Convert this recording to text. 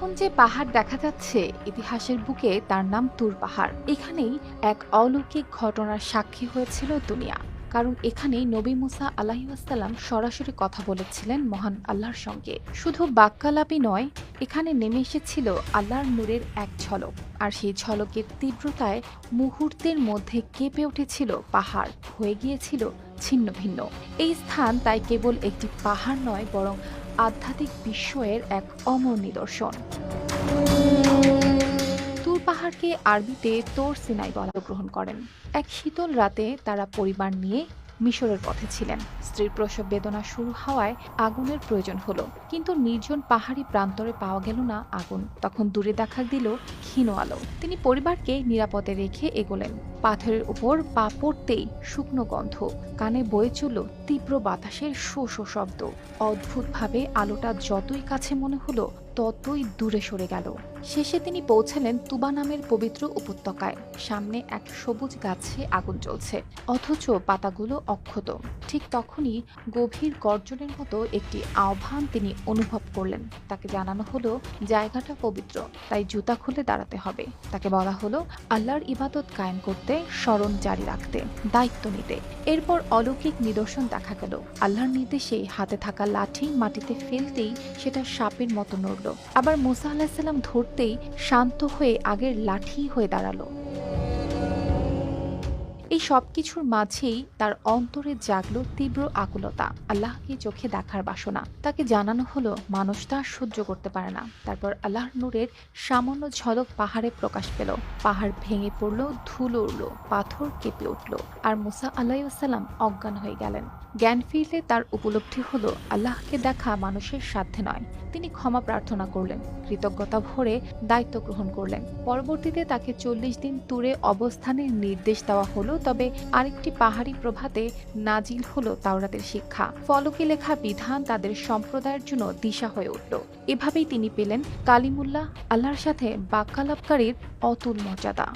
এখন যে পাহাড় দেখা যাচ্ছে ইতিহাসের বুকে তার নাম তুর পাহাড়। এখানেই এক অলৌকিক ঘটনার সাক্ষী হয়েছিল দুনিয়া। কারণ এখানেই নবী মুসা আলাইহিওয়াসাল্লাম সরাসরি কথা বলেছিলেন মহান আল্লাহর সঙ্গে। শুধু বাক্যালাপই নয়, এখানে নেমে এসেছিল আল্লাহর নূরের এক ঝলক। আর সেই ঝলকের তীব্রতায় মুহূর্তের মধ্যে কেঁপে উঠেছিল পাহাড়, হয়ে গিয়েছিল ছিন্ন ভিন্ন। এই স্থান তাই কেবল একটি পাহাড় নয়, বরং আধ্যাত্মিক বিস্ময়ের এক অমর নিদর্শন। তুর পাহাড়কে আরবিতে তোর সিনাই বলা গ্রহণ করেন। এক শীতল রাতে তারা পরিবার নিয়ে মিশরের পথে ছিলেন। স্ত্রীর প্রসব বেদনা শুরু হওয়ায় আগুনের প্রয়োজন হলো, কিন্তু নির্জন পাহাড়ি প্রান্তরে পাওয়া গেল না আগুন। তখন দূরে দেখা দিল ক্ষীণ আলো। তিনি পরিবারকে নিরাপদে রেখে এগোলেন। পাথরের উপর পা পড়তেই শুকনো গন্ধ, কানে বয়ে চলল তীব্র বাতাসের শো শো শব্দ। অদ্ভুতভাবে আলোটা যতই কাছে মনে হলো, ততই দূরে সরে গেল। শেষে তিনি পৌঁছালেন তুবা নামের পবিত্র উপত্যকায়। সামনে এক সবুজ গাছে আগুন জ্বলছে, অথচ পাতাগুলো অক্ষত। ঠিক তখনই গভীর গর্জনের মতো একটি আহ্বান তিনি অনুভব করলেন। তাকে জানানো হলো জায়গাটা পবিত্র, তাই জুতা খুলে দাঁড়াতে হবে। তাকে বলা হলো আল্লাহর ইবাদত কায়েম করতে, স্মরণ জারি রাখতে, দায়িত্ব নিতে। এরপর অলৌকিক নিদর্শন দেখা গেল। আল্লাহর নির্দেশে হাতে থাকা লাঠি মাটিতে ফেলতেই সেটা সাপের মতো নড়ল। আবার মুসা আলাহিসাল্লাম ধরতেই শান্ত হয়ে আগের লাঠি হয়ে দাঁড়ালো। এই সবকিছুর মাঝেই তার অন্তরে জাগলো তীব্র আকুলতা, আল্লাহকে চোখে দেখার বাসনা। তাকে জানানো হলো মানুষ তা সহ্য করতে পারে না। তারপর আল্লাহর নূরের সামান্য ঝলক পাহাড়ে প্রকাশ পেল। পাহাড় ভেঙে পড়ল, ধুলো উড়ল, পাথর কেঁপে উঠল, আর মুসা আলাইহিসসালাম অজ্ঞান হয়ে গেলেন। জ্ঞান ফিরলে তার উপলব্ধি হলো আল্লাহকে দেখা মানুষের সাধ্যে নয়। তিনি ক্ষমা প্রার্থনা করলেন, কৃতজ্ঞতা ভরে দায়িত্ব গ্রহণ করলেন। পরবর্তীতে তাকে 40 দিন তুরে অবস্থানের নির্দেশ দেওয়া হলো। তবে আরেকটি পাহাড়ি প্রভাতে নাজিল হলো তাওরাতের শিক্ষা। ফলকে লেখা বিধান তাদের সম্প্রদায়ের জন্য দিশা হয়ে উঠল। এভাবেই তিনি পেলেন কালিমুল্লাহ, আল্লাহর সাথে বাক্যালাপকারীর অতুল মর্যাদা।